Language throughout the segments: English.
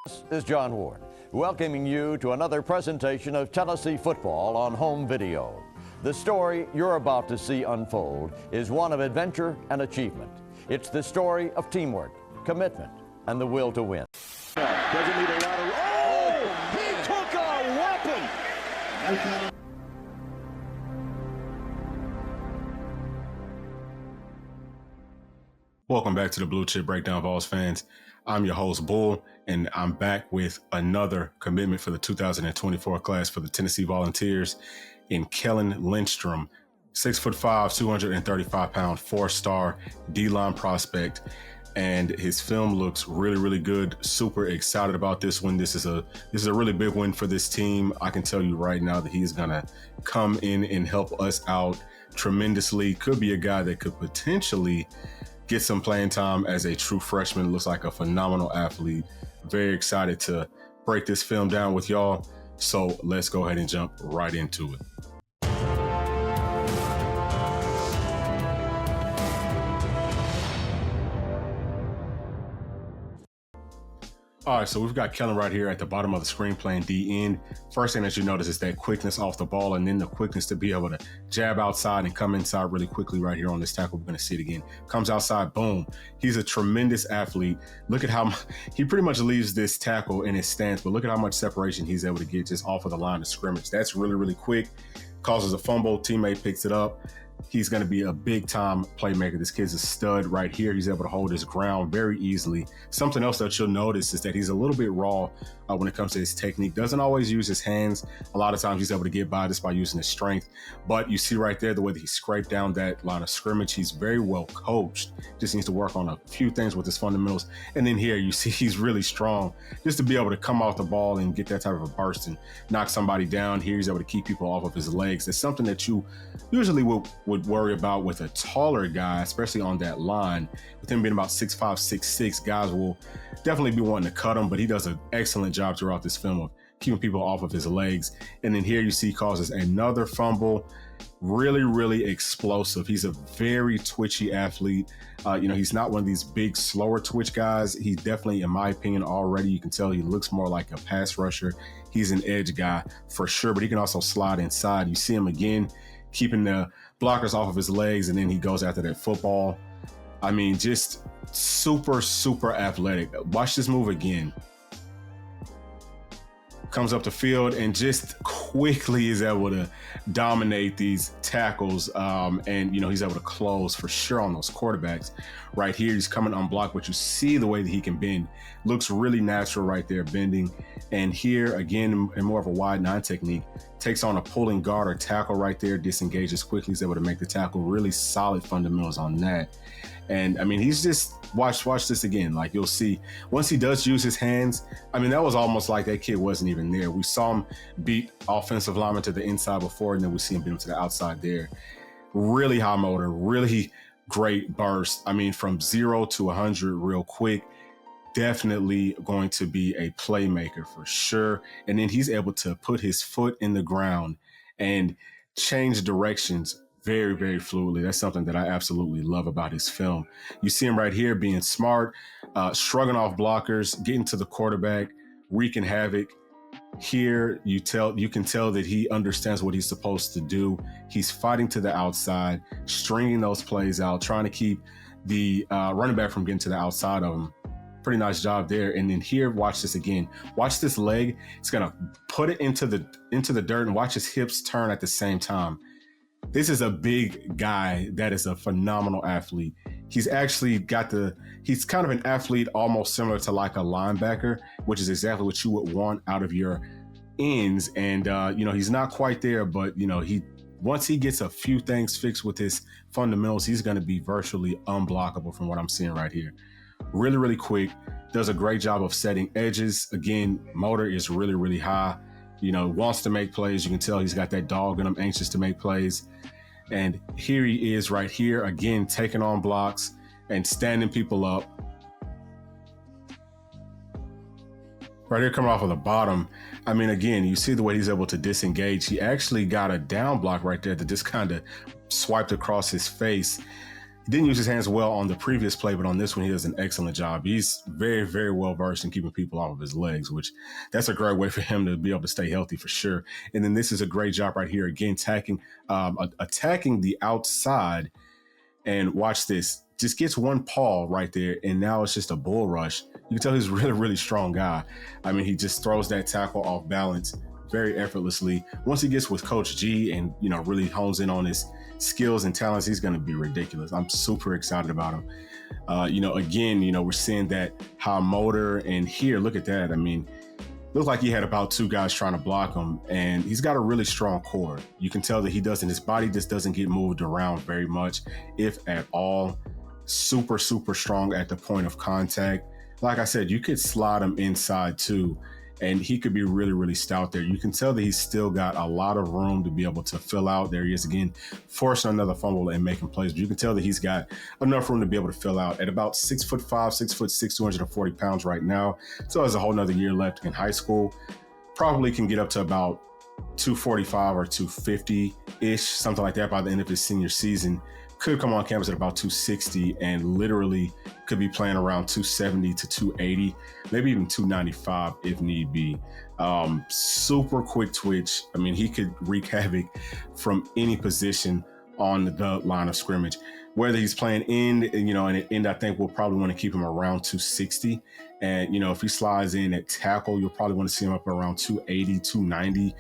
This is John Ward, welcoming you to another presentation of Tennessee football on home video. The story you're about to see unfold is one of adventure and achievement. It's the story of teamwork, commitment, and the will to win. Doesn't need a lot of... Oh! He took a weapon! Welcome back to the Bluechip Breakdown, Vols fans. I'm your host, Bull, and I'm back with another commitment for the 2024 class for the Tennessee Volunteers in Kellen Lindstrom, 6'5", 235-pound, four-star D-line prospect. And his film looks really, really good. Super excited about this one. This is a really big win for this team. I can tell you right now that he's gonna come in and help us out tremendously. Could be a guy that could potentially get some playing time as a true freshman. Looks like a phenomenal athlete. Very excited to break this film down with y'all. So let's go ahead and jump right into it. All right, so we've got Kellen right here at the bottom of the screen playing D end. First thing that you notice is that quickness off the ball, and then the quickness to be able to jab outside and come inside really quickly right here on this tackle. We're going to see it again. Comes outside, boom. He's a tremendous athlete. Look at how he pretty much leaves this tackle in his stance, but look at how much separation he's able to get just off of the line of scrimmage. That's really, really quick. Causes a fumble. Teammate picks it up. He's going to be a big-time playmaker. This kid's a stud right here. He's able to hold his ground very easily. Something else that you'll notice is that he's a little bit raw when it comes to his technique. Doesn't always use his hands. A lot of times he's able to get by just by using his strength. But you see right there the way that he scraped down that line of scrimmage. He's very well coached. Just needs to work on a few things with his fundamentals. And then here you see he's really strong. Just to be able to come off the ball and get that type of a burst and knock somebody down. Here he's able to keep people off of his legs. That's something that you usually would worry about with a taller guy, especially on that line. With him being about 6'5", 6'6", guys will definitely be wanting to cut him, but he does an excellent job throughout this film of keeping people off of his legs. And then here you see he causes another fumble. Really, really explosive. He's a very twitchy athlete. He's not one of these big, slower twitch guys. He's definitely, in my opinion, already, you can tell he looks more like a pass rusher. He's an edge guy for sure, but he can also slide inside. You see him again, keeping the blockers off of his legs, and then he goes after that football. I mean, just super, super athletic. Watch this move again. Comes up the field and just quickly is able to dominate these tackles. And he's able to close for sure on those quarterbacks. Right here, he's coming unblocked, but you see the way that he can bend. Looks really natural right there, bending. And here, again, in more of a wide nine technique, takes on a pulling guard or tackle right there, disengages quickly, he's able to make the tackle. Really solid fundamentals on that. And I mean, he's just, watch this again. Like you'll see, once he does use his hands, I mean, that was almost like that kid wasn't even there. We saw him beat offensive linemen to the inside before, and then we see him beat him to the outside there. Really high motor, really great burst. I mean, from 0 to 100 real quick. Definitely going to be a playmaker for sure. And then he's able to put his foot in the ground and change directions very, very fluidly. That's something that I absolutely love about his film. You see him right here being smart, shrugging off blockers, getting to the quarterback, wreaking havoc. Here, you can tell that he understands what he's supposed to do. He's fighting to the outside, stringing those plays out, trying to keep the running back from getting to the outside of him. Pretty nice job there. And then here, watch this again. Watch this leg. It's gonna put it into the dirt, and watch his hips turn at the same time. This is a big guy that is a phenomenal athlete. He's actually he's kind of an athlete almost similar to like a linebacker, which is exactly what you would want out of your ends. And, he's not quite there, but, once he gets a few things fixed with his fundamentals, he's going to be virtually unblockable from what I'm seeing right here. Really, really quick. Does a great job of setting edges. Again, motor is really, really high. Wants to make plays. You can tell he's got that dog in him, anxious to make plays. And here he is right here, again, taking on blocks and standing people up. Right here, coming off of the bottom. I mean, again, you see the way he's able to disengage. He actually got a down block right there that just kind of swiped across his face. He didn't use his hands well on the previous play, but on this one, he does an excellent job. He's very, very well versed in keeping people off of his legs, which that's a great way for him to be able to stay healthy for sure. And then this is a great job right here. Again, attacking the outside. And watch this, just gets one paw right there. And now it's just a bull rush. You can tell he's a really, really strong guy. I mean, he just throws that tackle off balance very effortlessly. Once he gets with Coach G and, really hones in on his skills and talents, he's going to be ridiculous. I'm super excited about him. We're seeing that high motor, and here, look at that. I mean, looked like he had about two guys trying to block him, and he's got a really strong core. You can tell that his body just doesn't get moved around very much, if at all. Super, super strong at the point of contact. Like I said, you could slide him inside too, and he could be really, really stout there. You can tell that he's still got a lot of room to be able to fill out. There he is again, forcing another fumble and making plays. But you can tell that he's got enough room to be able to fill out at about 6'5", 6'6", 240 pounds right now. So there's a whole nother year left in high school. Probably can get up to about 245 or 250-ish, something like that by the end of his senior season. Could come on campus at about 260 and literally could be playing around 270 to 280, maybe even 295 if need be. Super quick twitch. I mean, he could wreak havoc from any position on the line of scrimmage. Whether he's playing end, and I think we'll probably want to keep him around 260. And, if he slides in at tackle, you'll probably want to see him up around 280, 290.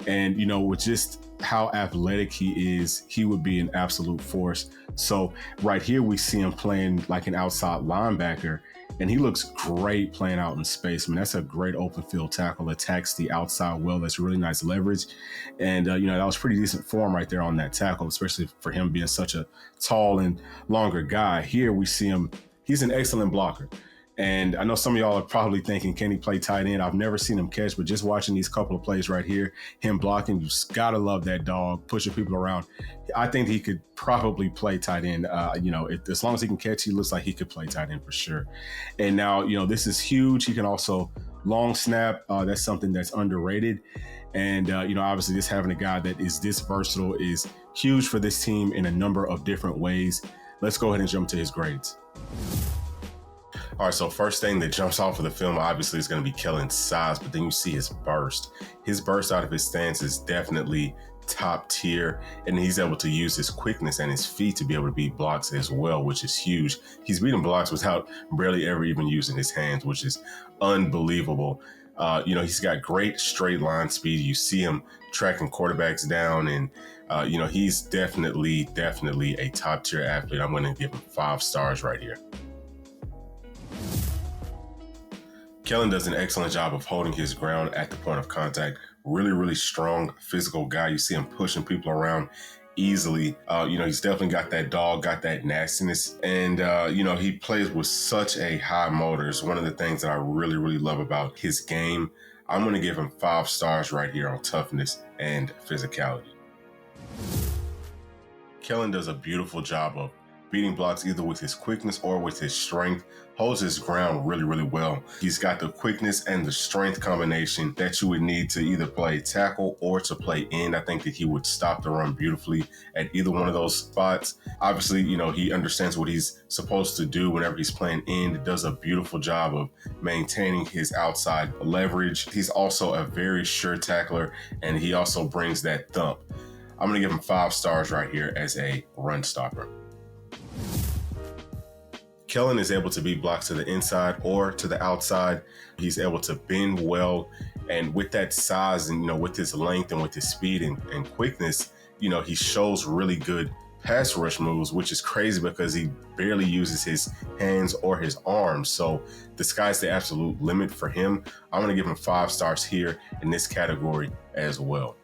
And, with just how athletic he is, he would be an absolute force. So right here, we see him playing like an outside linebacker, and he looks great playing out in space. I mean, that's a great open field tackle, attacks the outside well. That's really nice leverage. And, that was pretty decent form right there on that tackle, especially for him being such a tall and longer guy. Here we see him. He's an excellent blocker. And I know some of y'all are probably thinking, can he play tight end? I've never seen him catch, but just watching these couple of plays right here, him blocking, you just gotta love that dog, pushing people around. I think he could probably play tight end. As long as he can catch, he looks like he could play tight end for sure. And now, this is huge. He can also long snap. That's something that's underrated. And, obviously just having a guy that is this versatile is huge for this team in a number of different ways. Let's go ahead and jump to his grades. All right, so first thing that jumps off of the film, obviously, is going to be Kellen's size, but then you see his burst. His burst out of his stance is definitely top tier, and he's able to use his quickness and his feet to be able to beat blocks as well, which is huge. He's beating blocks without barely ever even using his hands, which is unbelievable. He's got great straight line speed. You see him tracking quarterbacks down, and he's definitely a top tier athlete. I'm going to give him 5 stars right here. Kellen does an excellent job of holding his ground at the point of contact. Really, really strong physical guy. You see him pushing people around easily. He's definitely got that dog, got that nastiness. And, he plays with such a high motor. It's one of the things that I really, really love about his game. I'm going to give him 5 stars right here on toughness and physicality. Kellen does a beautiful job of beating blocks either with his quickness or with his strength, holds his ground really, really well. He's got the quickness and the strength combination that you would need to either play tackle or to play end. I think that he would stop the run beautifully at either one of those spots. Obviously, he understands what he's supposed to do whenever he's playing end. Does a beautiful job of maintaining his outside leverage. He's also a very sure tackler, and he also brings that thump. I'm going to give him 5 stars right here as a run stopper. Kellen is able to beat blocks to the inside or to the outside. He's able to bend well, and with that size and, with his length and with his speed and quickness, he shows really good pass rush moves, which is crazy because he barely uses his hands or his arms. So the sky's the absolute limit for him. I'm going to give him 5 stars here in this category as well.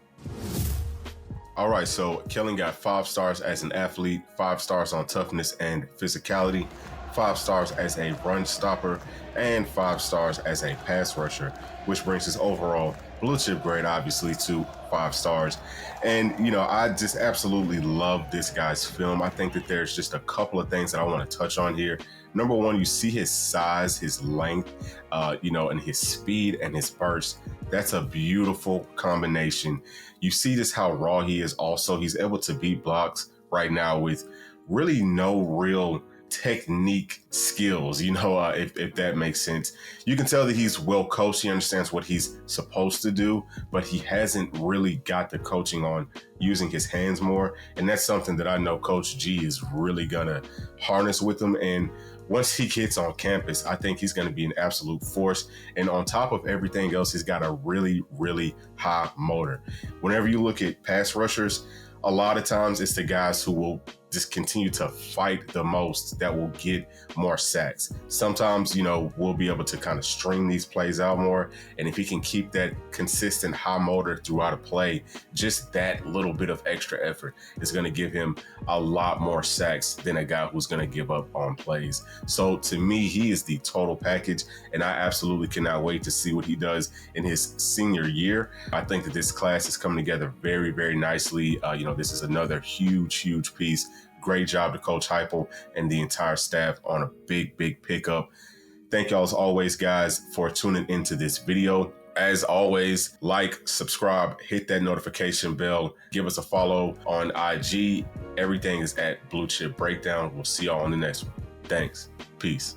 All right, so Kellen got 5 stars as an athlete, 5 stars on toughness and physicality, 5 stars as a run stopper, and 5 stars as a pass rusher, which brings his overall blue chip grade, obviously, to 5 stars. And, I just absolutely love this guy's film. I think that there's just a couple of things that I want to touch on here. Number one, you see his size, his length, and his speed and his burst. That's a beautiful combination. You see just how raw he is also. He's able to beat blocks right now with really no real technique skills, if that makes sense. You can tell that he's well coached. He understands what he's supposed to do, but he hasn't really got the coaching on using his hands more. And that's something that I know Coach G is really gonna harness with him. And once he gets on campus, I think he's going to be an absolute force. And on top of everything else, he's got a really, really high motor. Whenever you look at pass rushers, a lot of times it's the guys who will just continue to fight the most that will get more sacks. Sometimes, we'll be able to kind of string these plays out more. And if he can keep that consistent high motor throughout a play, just that little bit of extra effort is going to give him a lot more sacks than a guy who's going to give up on plays. So to me, he is the total package, and I absolutely cannot wait to see what he does in his senior year. I think that this class is coming together very, very nicely. This is another huge, huge piece. Great job to Coach Heupel and the entire staff on a big, big pickup. Thank y'all as always, guys, for tuning into this video. As always, like, subscribe, hit that notification bell, give us a follow on IG. Everything is at Bluechip Breakdown. We'll see y'all on the next one. Thanks. Peace.